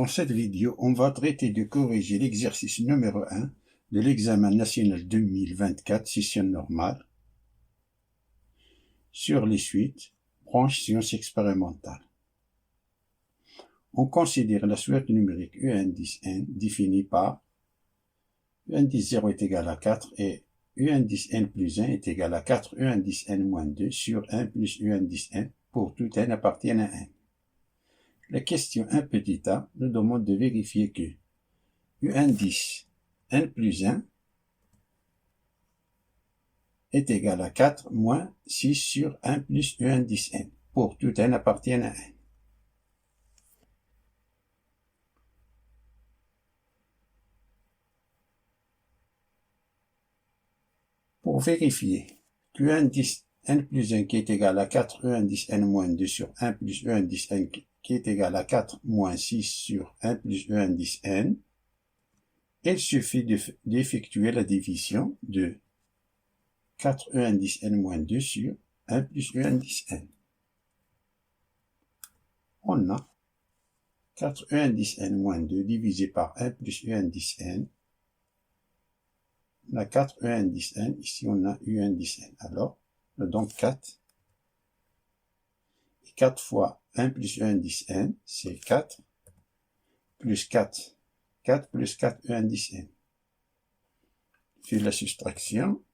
Dans cette vidéo, on va traiter de corriger l'exercice numéro 1 de l'examen national 2024 session normale sur les suites, branche sciences expérimentales. On considère la suite numérique U indice n définie par U indice 0 est égal à 4 et U indice n plus 1 est égal à 4 U indice n moins 2 sur 1 plus U indice n pour tout n appartiennent à n. La question 1 petit a nous demande de vérifier que U indice n plus 1 est égal à 4 moins 6 sur 1 plus U indice n pour tout n appartiennent à n. Pour vérifier que U indice n plus 1 qui est égal à 4 U indice n moins 2 sur 1 plus U indice n qui est égal à 4 moins 6 sur 1 plus U indice n, il suffit d'effectuer la division de 4 U indice n moins 2 sur 1 plus U indice n. On a 4 U indice n moins 2 divisé par 1 plus U indice n. On a 4 U indice n, ici on a U indice n. Alors, donc 4. Et 4 fois 1 plus U indice n, c'est 4, plus 4. 4 plus 4 U indice n. Fait la soustraction.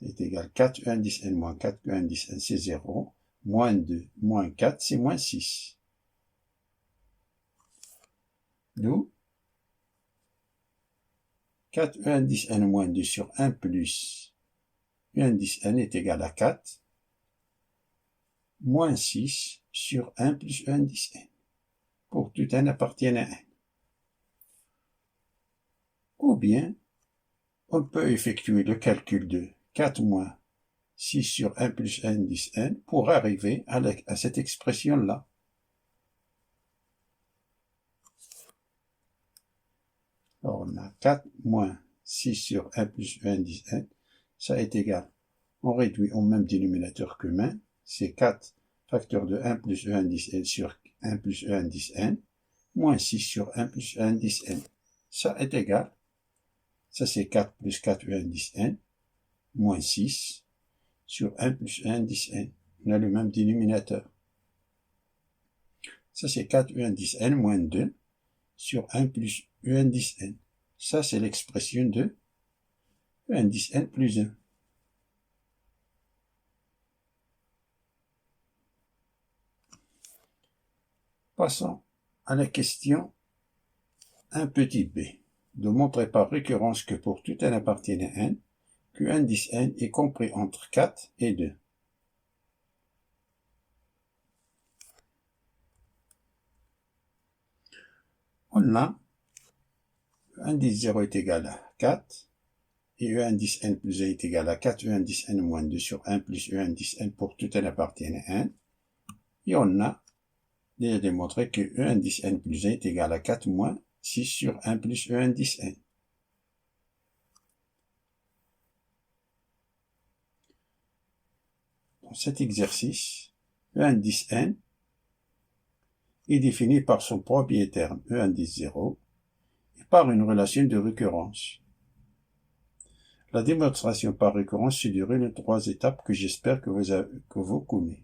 C'est égal à 4 U indice n moins 4 U indice n, c'est 0. Moins 2 moins 4, c'est moins 6. D'où 4 U indice n moins 2 sur 1 plus U indice n est égal à 4, moins 6 sur 1 plus U indice n, pour tout n appartiennent à n. Ou bien, on peut effectuer le calcul de 4 moins 6 sur 1 plus U indice n pour arriver à cette expression-là. Alors, on a 4 moins 6 sur 1 plus U indice n, ça est égal. On réduit au même dénominateur commun, c'est 4 facteur de 1 plus U indice n sur 1 plus U indice n, moins 6 sur 1 plus U indice n. Ça est égal. Ça c'est 4 plus 4 U indice n, moins 6 sur 1 plus U indice n. On a le même dénominateur. Ça c'est 4 U indice n moins 2 sur 1 plus U indice n. Ça c'est l'expression de U indice n plus 1. Passons à la question 1 petit b. De montrer par récurrence que pour tout n appartiennent à n, que indice n est compris entre 4 et 2. On a U indice 0 est égal à 4, et U indice n plus 1 est égal à 4 U indice n moins 2 sur 1 plus U indice n pour tout n appartiennent à n. Et on a déjà démontré que U indice n plus 1 est égal à 4 moins 6 sur 1 plus U indice n. Dans cet exercice, U indice n est défini par son premier terme, U indice 0, et par une relation de récurrence. La démonstration par récurrence se déroule en 3 étapes que j'espère que vous connaissez.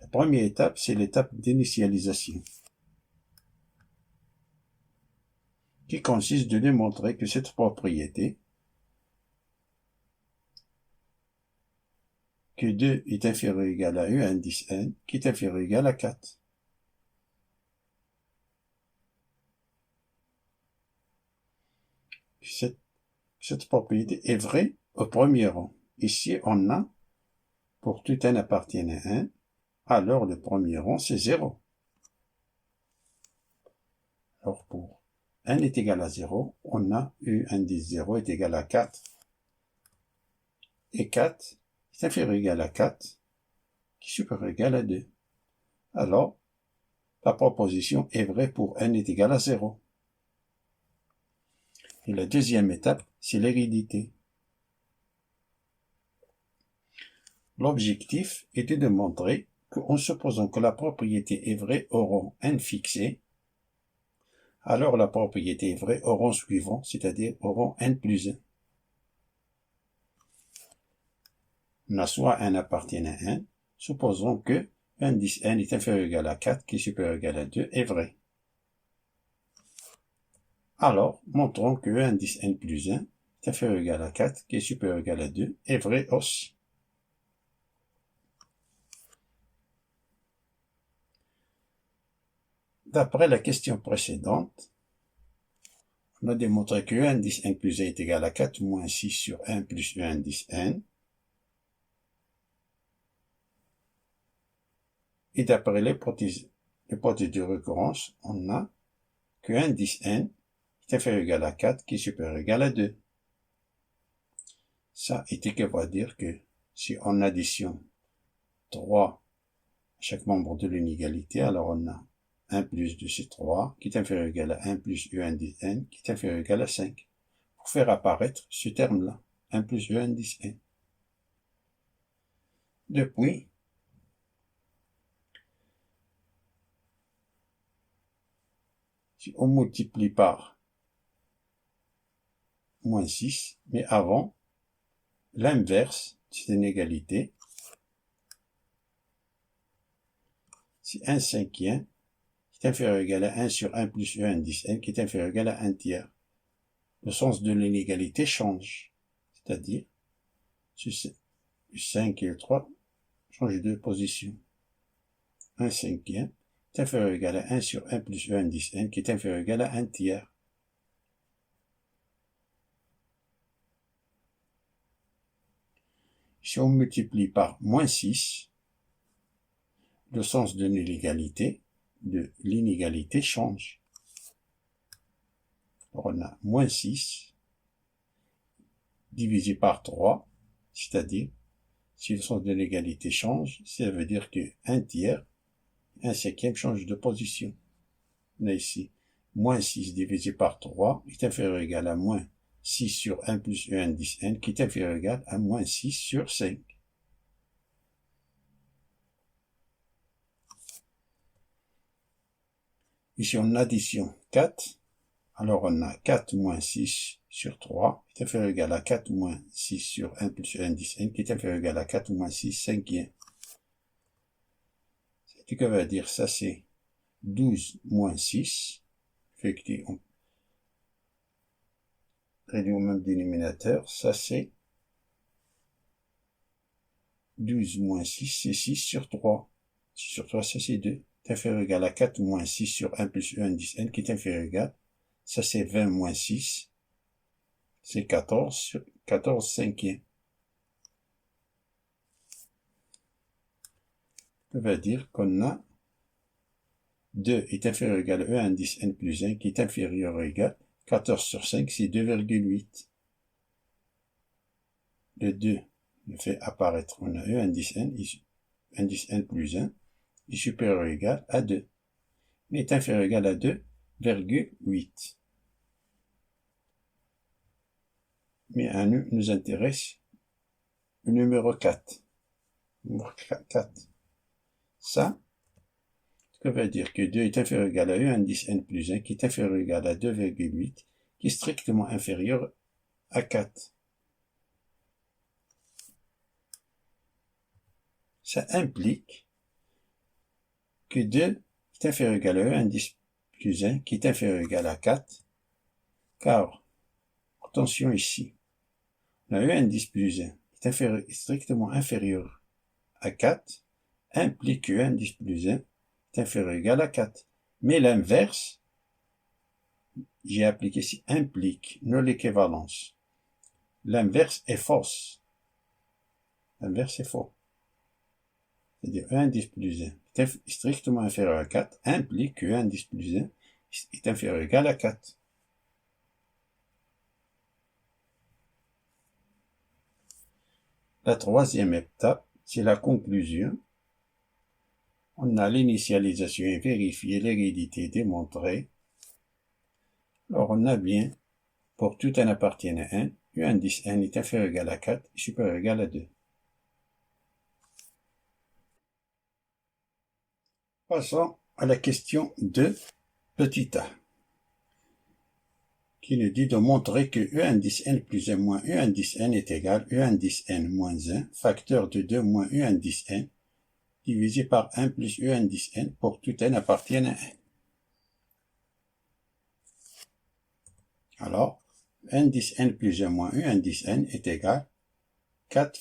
La première étape, c'est l'étape d'initialisation, qui consiste de démontrer que cette propriété, que 2 est inférieur ou égal à U indice n, qui est inférieur ou égal à 4. Cette propriété est vraie au premier rang. Ici, on a, pour tout n appartiennent à 1, alors le premier rang, c'est 0. Alors, pour n est égal à 0, on a U indice 0 est égal à 4. Et 4 est inférieur ou égal à 4, qui est supérieur ou égal à 2. Alors, la proposition est vraie pour n est égal à 0. Et la deuxième étape, c'est l'hérédité. L'objectif est de démontrer qu'en supposant que la propriété est vraie au rang n fixé, alors la propriété est vraie au rang suivant, c'est-à-dire au rang n plus 1. On a soit n appartient à n, supposons que indice n est inférieur ou égal à 4, qui est supérieur ou égal à 2, est vrai. Alors, montrons que indice n plus 1 est inférieur ou égal à 4, qui est supérieur ou égal à 2, est vrai aussi. D'après la question précédente, on a démontré que E indice n plus 1 est égal à 4 moins 6 sur 1 plus E indice n. Et d'après l'hypothèse de récurrence, on a que indice n est inférieur ou égal à 4 qui est supérieur ou égal à 2. Ça va dire que si on additionne 3 à chaque membre de l'inégalité, alors on a 1 plus 2 c'est 3 qui est inférieur ou égal à 1 plus E indice n qui est inférieur ou égal à 5. Pour faire apparaître ce terme-là, 1 plus E indice n. Depuis, si on multiplie par moins 6, mais avant, l'inverse de cette inégalité, c'est 1 cinquième qui est inférieur ou égal à 1 sur 1 plus E indice n qui est inférieur ou égal à 1 tiers. Le sens de l'inégalité change, c'est-à-dire, le 5 et le 3 changent de position. 1 cinquième est inférieur ou égal à 1 sur 1 plus E indice n qui est inférieur ou égal à 1 tiers. Si on multiplie par moins 6, le sens de l'inégalité change. Alors on a moins 6 divisé par 3, c'est-à-dire, si le sens de l'égalité change, ça veut dire que 1 tiers, 1 cinquième change de position. On a ici moins 6 divisé par 3 est inférieur ou égal à moins 6 sur 1 plus E indice n qui est inférieur ou égal à moins 6 sur 5. Ici on additionne 4, alors on a 4 moins 6 sur 3 est inférieur ou égal à 4 moins 6 sur 1 plus E indice n qui est inférieur ou égal à 4 moins 6 cinquième. Ce que veut dire ça c'est 12 moins 6, fait que on réduit au même dénominateur, ça c'est 12 moins 6, c'est 6 sur 3. 6 sur 3, ça c'est 2. C'est inférieur ou égal à 4 moins 6 sur 1 plus E indice n qui est inférieur ou égal. Ça c'est 20 moins 6. C'est 14 sur 14 cinquième. Ça veut dire qu'on a 2 est inférieur ou égal à E indice n plus 1 qui est inférieur ou égal. 14 sur 5, c'est 2,8. Le 2 le fait apparaître. On a E indice n plus 1 est supérieur ou égal à 2. Mais est inférieur ou égal à 2,8. Mais à nous intéresse le numéro 4. Numéro 4. Ça, ce veut dire que 2 est inférieur ou égal à E indice n plus 1 qui est inférieur ou égal à 2,8 qui est strictement inférieur à 4. Ça implique que 2 est inférieur ou égal à E indice plus 1 qui est inférieur ou égal à 4, car, attention ici, la E indice plus 1 est strictement inférieur à 4, implique que E indice plus 1 est inférieur ou égal à 4. Mais l'inverse, j'ai appliqué ici, implique, non l'équivalence. L'inverse est fausse. L'inverse est faux. C'est-à-dire E indice plus 1 est strictement inférieur à 4, implique que E indice plus 1 est inférieur ou égal à 4. La troisième étape, c'est la conclusion. On a l'initialisation et vérifié l'hérédité démontrée. Alors on a bien, pour tout n appartient à n, U indice n est inférieur ou égal à 4 et supérieur ou égal à 2. Passons à la question de petit a, qui nous dit de montrer que U indice n plus 1 moins U indice n est égal U indice n moins 1, facteur de 2 moins U indice n, divisé par 1 plus U indice n pour tout n appartienne à n. Alors, indice n plus 1 moins U indice n est égal 4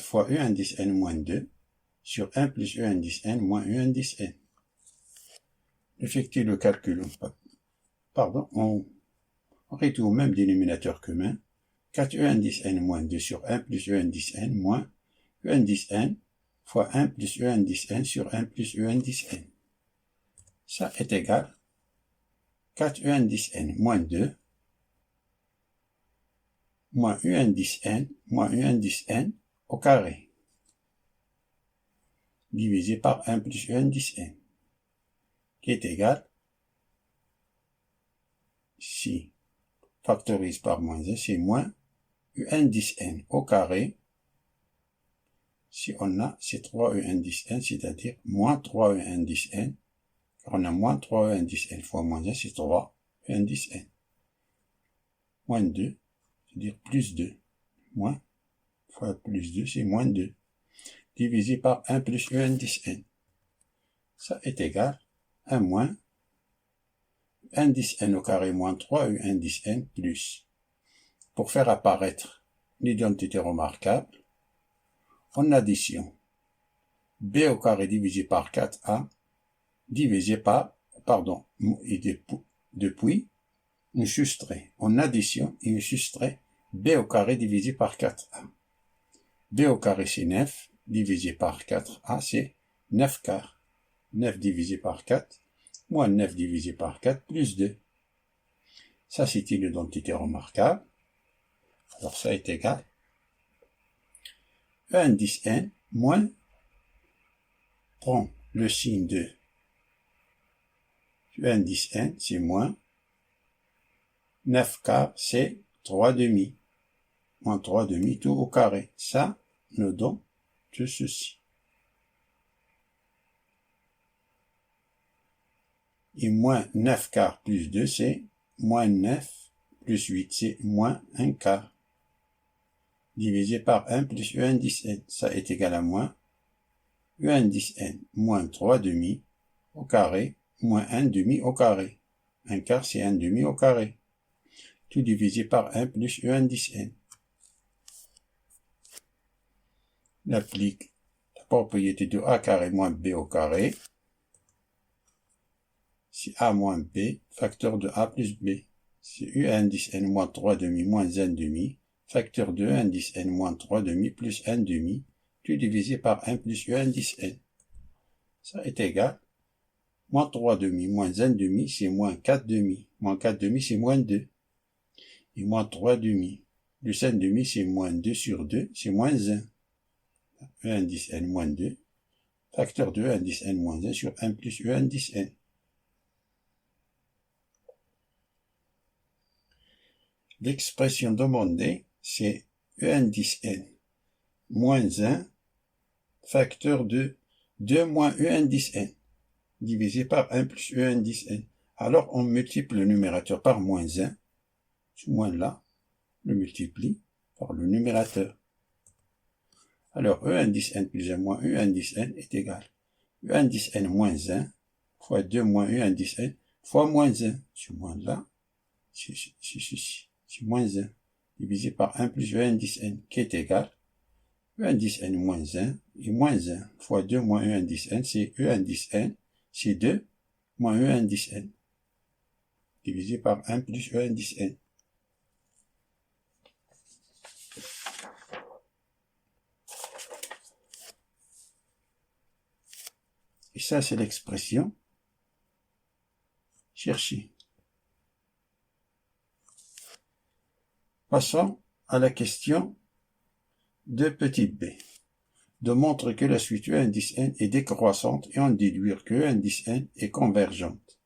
fois U indice n moins 2 sur 1 plus U indice n moins U indice n. Effectue le calcul. Pardon, on réduit au même dénominateur commun. 4 U indice n moins 2 sur 1 plus U indice n moins U indice n fois 1 plus U indice n sur 1 plus U indice n. Ça est égal 4 U indice n moins 2 moins U indice n moins U indice n au carré, divisé par 1 plus U indice n, qui est égal, si factorise par moins 1, c'est moins U indice n au carré, si on a, c'est 3 U indice n, c'est-à-dire moins 3 U indice n, car on a moins 3 U indice n fois moins 1, c'est 3 U indice n. Moins 2, c'est-à-dire plus 2. Moins fois plus 2, c'est moins 2. Divisé par 1 plus U indice n. Ça est égal à moins indice n au carré moins 3 U indice n plus. Pour faire apparaître l'identité remarquable, en addition, b au carré divisé par 4a divisé par, et depuis, on soustrait, en addition, et on soustrait b au carré divisé par 4a. b au carré c'est 9, divisé par 4a c'est 9 quarts. 9 divisé par 4, moins 9 divisé par 4, plus 2. Ça, c'est une identité remarquable. Alors, ça est égal E indice n moins, prend le signe de E indice n, c'est moins, 9 quarts, c'est 3 demi. Moins 3 demi, tout au carré. Ça nous donne tout ceci. Et moins 9 quarts plus 2, c'est moins 9 plus 8, c'est moins 1 quart. Divisé par 1 plus U indice n. Ça est égal à moins U indice n moins 3 demi au carré moins 1 demi au carré. 1 quart, c'est 1 demi au carré. Tout divisé par 1 plus U indice n. On applique la propriété de a carré moins b au carré. C'est a moins b, facteur de a plus b. C'est U indice n moins 3 demi moins 1 demi, facteur de U indice n moins 3 demi plus 1 demi, tout divisé par 1 plus U indice n. Ça est égal. Moins 3 demi moins 1 demi, c'est moins 4 demi. Moins 4 demi, c'est moins 2. Et moins 3 demi plus 1 demi, c'est moins 2 sur 2, c'est moins 1. U indice n moins 2, facteur de U indice n moins 1 sur 1 plus U indice n. L'expression demandée, c'est U indice n moins 1, facteur de 2 moins U indice n, divisé par 1 plus U indice n. Alors, on multiplie le numérateur par moins 1, ce moins-là, le multiplie par le numérateur. Alors, E indice n plus 1 moins U indice n est égal. U indice n moins 1 fois 2 moins U indice n fois moins 1. Ce moins-là, c'est ceci. C'est moins 1, divisé par 1 plus U indice n, qui est égal. U indice n moins 1, et moins 1 fois 2 moins U indice n, c'est U indice n, c'est 2 moins U indice n, divisé par 1 plus U indice n. Et ça, c'est l'expression cherchée. Passons à la question de petit b. De montrer que la suite U indice n est décroissante et en déduire que U indice n est convergente.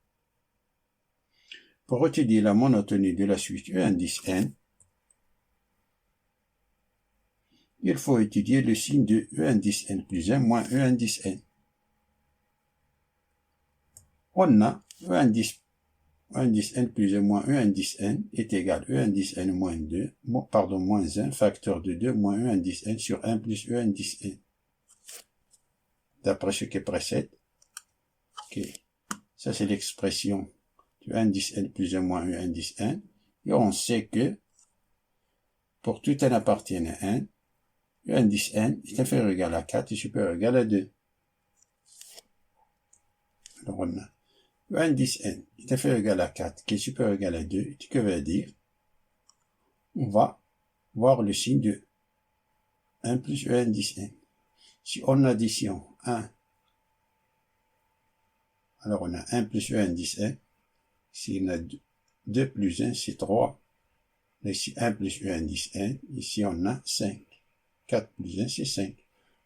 Pour étudier la monotonie de la suite U indice n, il faut étudier le signe de U indice n plus 1 moins U indice n. on a E indice n plus ou moins E indice n est égal à E indice n moins 2, pardon, moins 1, facteur de 2 moins E indice n sur 1 plus E indice n. D'après ce qui précède, ok, ça c'est l'expression du indice n plus ou moins E indice n, et on sait que pour tout n appartiennent à n, E indice n est inférieur ou égal à 4 et supérieur ou égal à 2. Alors on a E indice n est inférieur ou égal à 4 qui est supérieur ou égal à 2, ce que veut dire, on va voir le signe de 1 plus E indice n. Si on addition 1, alors on a 1 plus E indice n. Si on a 2 plus 1, c'est 3. Ici 1 plus E indice n. Ici on a 5. 4 plus 1, c'est 5.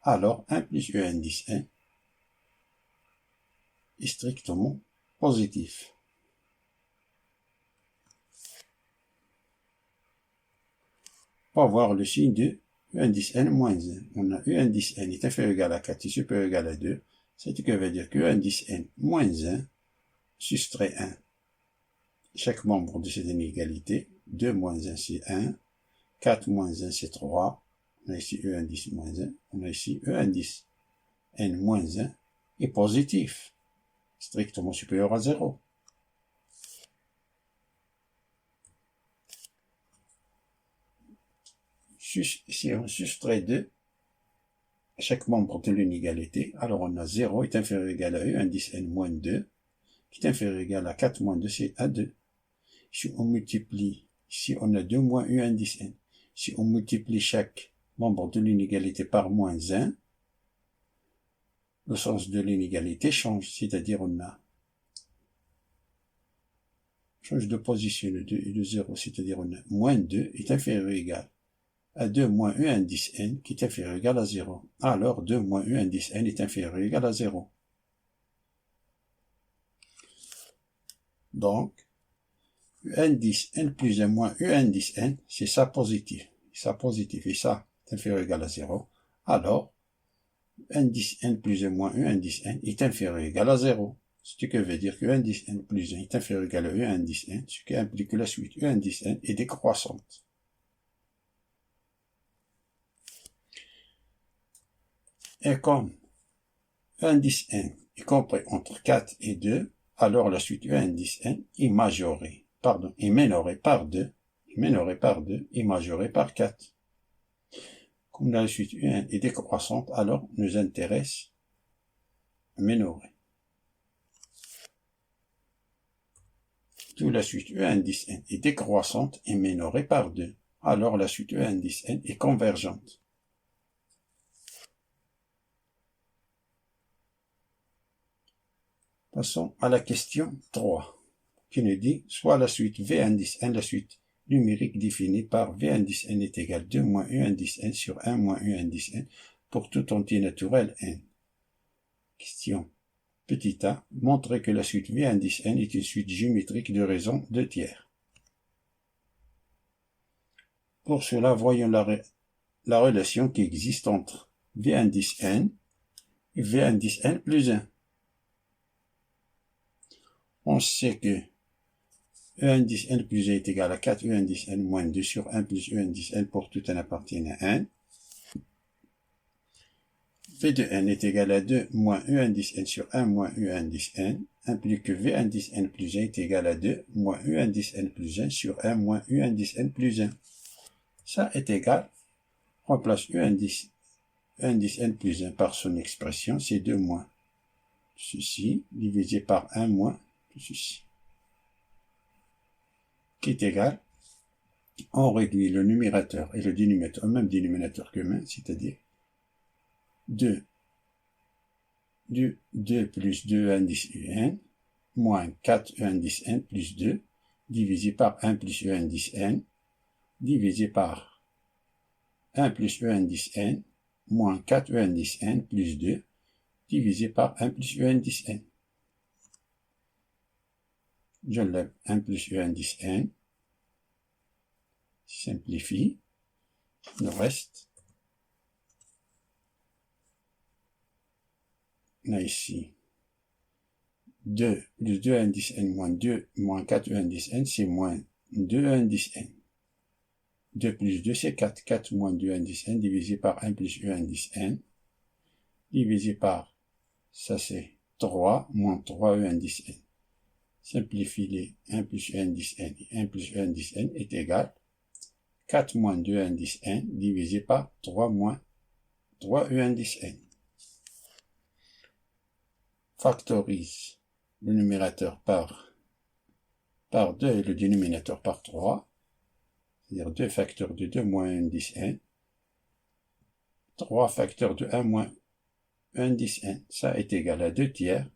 Alors 1 plus E indice n est strictement positif. On va voir le signe de E indice n moins 1. On a E indice n est inférieur ou égal à 4 et supérieur ou égal à 2. C'est ce que veut dire que E indice n moins 1 soustrait 1. Chaque membre de cette inégalité, 2 moins 1 c'est 1, 4 moins 1 c'est 3, on a ici E indice moins 1, on a ici E indice n moins 1 est positif, strictement supérieur à 0. Si on soustrait 2, chaque membre de l'inégalité, alors on a 0 est inférieur ou égal à E indice n moins 2, qui est inférieur ou égal à 4 moins 2, c'est à 2. Si on multiplie, ici on a 2 moins U indice n. Si on multiplie chaque membre de l'inégalité par moins 1, le sens de l'inégalité change, c'est-à-dire on a change de position de 2 et de 0, c'est-à-dire on a moins 2 est inférieur ou égal à 2 moins U indice n qui est inférieur ou égal à 0. Alors 2 moins U indice n est inférieur ou égal à 0. Donc, U indice n plus 1 moins U indice n, c'est ça positif. Ça positif et ça est inférieur ou égal à 0. Alors, indice n plus 1 moins U indice n est inférieur ou égal à 0. Ce qui veut dire que U indice n plus 1 est inférieur ou égal à U indice n, ce qui implique que la suite U indice n est décroissante. Et comme U indice n est compris entre 4 et 2, alors la suite U indice n est majorée. Pardon, est minorée par 2, et majorée par 4. Comme la suite U1 est décroissante, alors nous intéresse minorée. Tout la suite U indice n est décroissante et minorée par 2, alors la suite U indice n est convergente. Passons à la question 3. Qui nous dit soit la suite V indice n, la suite numérique définie par V indice n est égal à 2 moins U indice n sur 1 moins U indice n pour tout entier naturel n. Question petit a, montrer que la suite V indice n est une suite géométrique de raison 2 tiers. Pour cela, voyons la relation qui existe entre V indice n et V indice n plus 1. On sait que E indice n plus 1 est égal à 4 U indice n moins 2 sur 1 plus U indice n pour tout n appartenant à n. V de n est égal à 2 moins U indice n sur 1 moins U indice n, implique que V indice n plus 1 est égal à 2 moins U indice n plus 1 sur 1 moins U indice n plus 1. Ça est égal, remplace U indice n plus 1 par son expression, c'est 2 moins ceci, divisé par 1 moins ceci, qui est égal, on réduit le numérateur et le dénominateur au même dénominateur commun, c'est-à-dire 2 plus 2 indice un moins 4 indice n plus 2 divisé par 1 plus e indice n divisé par 1 plus e indice n moins 4 e indice n plus 2 divisé par 1 plus e indice n. J'enlève 1 plus e indice n, simplifie, il nous reste, on a ici 2 plus 2 indice n moins 2 moins 4 e indice n, c'est moins 2 indice n. 2 plus 2, c'est 4. 4 moins 2 indice n divisé par 1 plus e indice n, divisé par, ça c'est 3 moins 3 e indice n. Simplifie les 1 plus e indice n et 1 plus e indice n est égal 4 moins 2 indice n divisé par 3 moins 3 e indice n. Factorise le numérateur par 2 et le dénominateur par 3, c'est-à-dire 2 facteurs de 2 moins 1 indice n, 3 facteurs de 1 moins 1 indice n, ça est égal à 2 tiers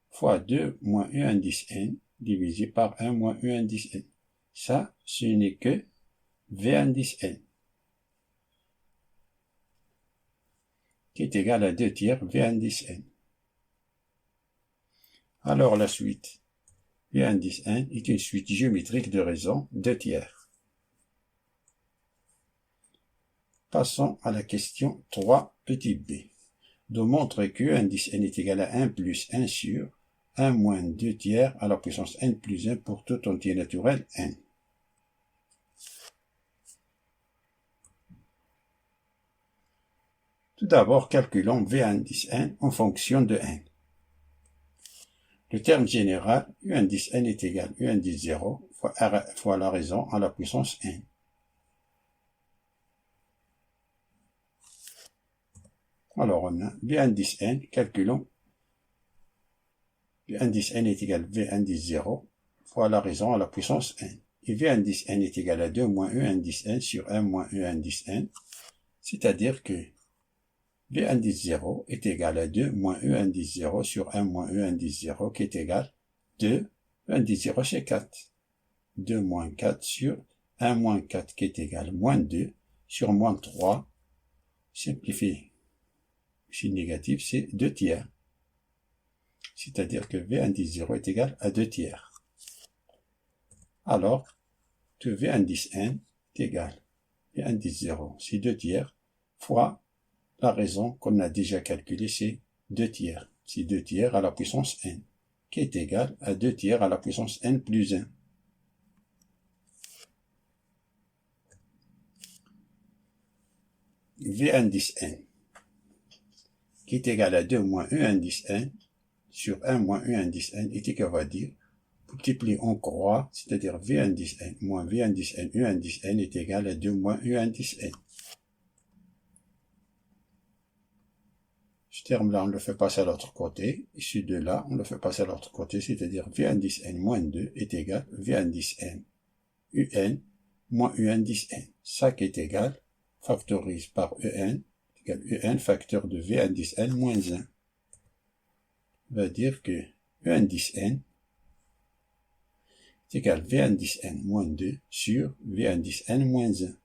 fois 2 moins 1 indice n divisé par 1 moins 1 indice n. Ça, ce n'est que v indice n, qui est égal à 2 tiers v indice n. Alors la suite, v indice n est une suite géométrique de raisons 2 tiers. Passons à la question 3 petit b. Démontre que indice n est égal à 1 plus 1 sur 1 moins 2 tiers à la puissance n plus 1 pour tout entier naturel n. Tout d'abord, calculons v indice n en fonction de n. Le terme général, u indice n est égal à u indice 0 fois la raison à la puissance n. Alors on a v indice n, calculons. V indice n est égal à v indice 0 fois la raison à la puissance n. Et v indice n est égal à 2 moins e indice n sur 1 moins e indice n, c'est-à-dire que v indice 0 est égal à 2 moins e indice 0 sur 1 moins e indice 0 qui est égal à 2, e indice 0 c'est 4. 2 moins 4 sur 1 moins 4 qui est égal à moins 2 sur moins 3, simplifié. Si négatif, c'est 2 tiers. C'est-à-dire que v indice 0 est égal à 2 tiers. Alors, que v indice n est égal à v indice 0, c'est 2 tiers, fois la raison qu'on a déjà calculée, c'est 2 tiers. C'est 2 tiers à la puissance n, qui est égal à 2 tiers à la puissance n plus 1. V indice n, qui est égal à 2 moins e indice n, sur 1 moins e indice n, et qu'on va dire, multiplier en croix, c'est-à-dire v indice n moins v indice n, e indice n est égal à 2 moins e indice n. Ce terme-là, on le fait passer à l'autre côté, et ce 2-là, on le fait passer à l'autre côté, c'est-à-dire v indice n moins 2 est égal à v indice n, un moins u indice n. Ça qui est égal, factorise par en, égale un facteur de v indice n moins 1. Va dire que e indice n est égal à v indice n moins 2 sur v indice n moins 1.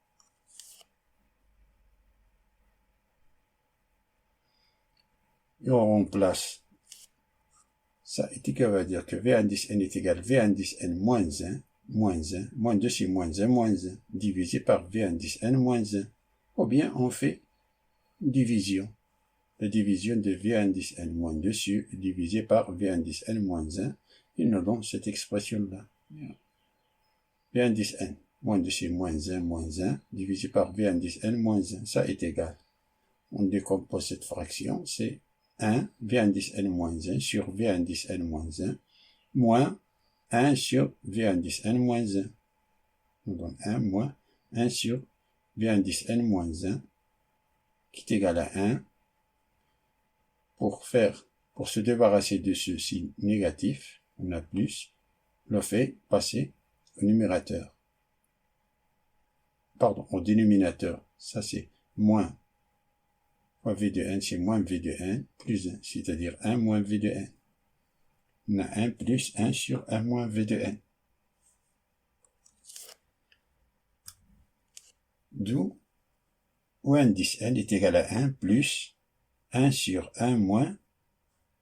Et on remplace ça, et qu'on va dire que v indice n est égal à v indice n moins 1, moins 2 c'est moins 1, divisé par v indice n moins 1. Ou bien on fait une division. La division de v indice n moins 2 sur divisé par v indice n moins 1, il nous donne cette expression-là. V indice n moins 2 c'est moins 1, divisé par v indice n moins 1, ça est égal. On décompose cette fraction, c'est 1, v indice n moins 1 sur v indice n moins 1, moins 1 sur v indice n moins 1. On donne 1 moins 1 sur v indice n moins 1, qui est égal à 1. Pour se débarrasser de ce signe négatif, on a plus, on le fait passer au numérateur. Pardon, au dénominateur. Ça c'est moins fois v de n, c'est moins v de n plus 1, c'est-à-dire 1 moins v de n. On a 1 plus 1 sur 1 moins v de n. D'où ou indice n est égal à 1 plus 1 sur 1 moins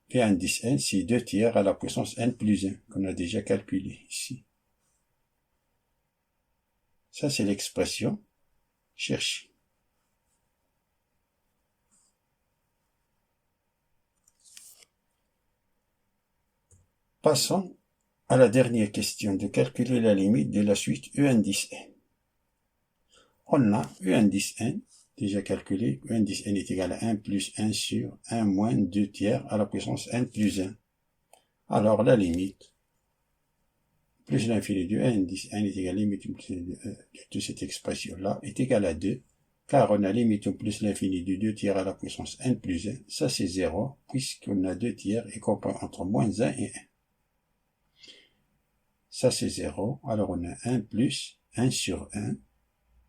v indice n, c'est 2 tiers à la puissance n plus 1, qu'on a déjà calculé ici. Ça, c'est l'expression cherchée. Passons à la dernière question de calculer la limite de la suite u indice n. On a u indice n, déjà calculé, u indice n est égal à 1 plus 1 sur 1 moins 2 tiers à la puissance n plus 1. Alors la limite, plus l'infini de u indice n est égal à la limite de cette expression-là, est égal à 2, car on a limite plus l'infini de 2 tiers à la puissance n plus 1, ça c'est 0, puisqu'on a 2 tiers et compris entre moins 1 et 1. Ça c'est 0, alors on a 1 plus 1 sur 1,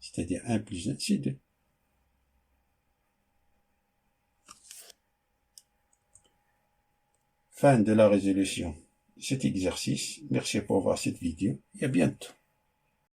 c'est-à-dire 1 plus 1, c'est 2. Fin de la résolution de cet exercice. Merci pour voir cette vidéo et à bientôt.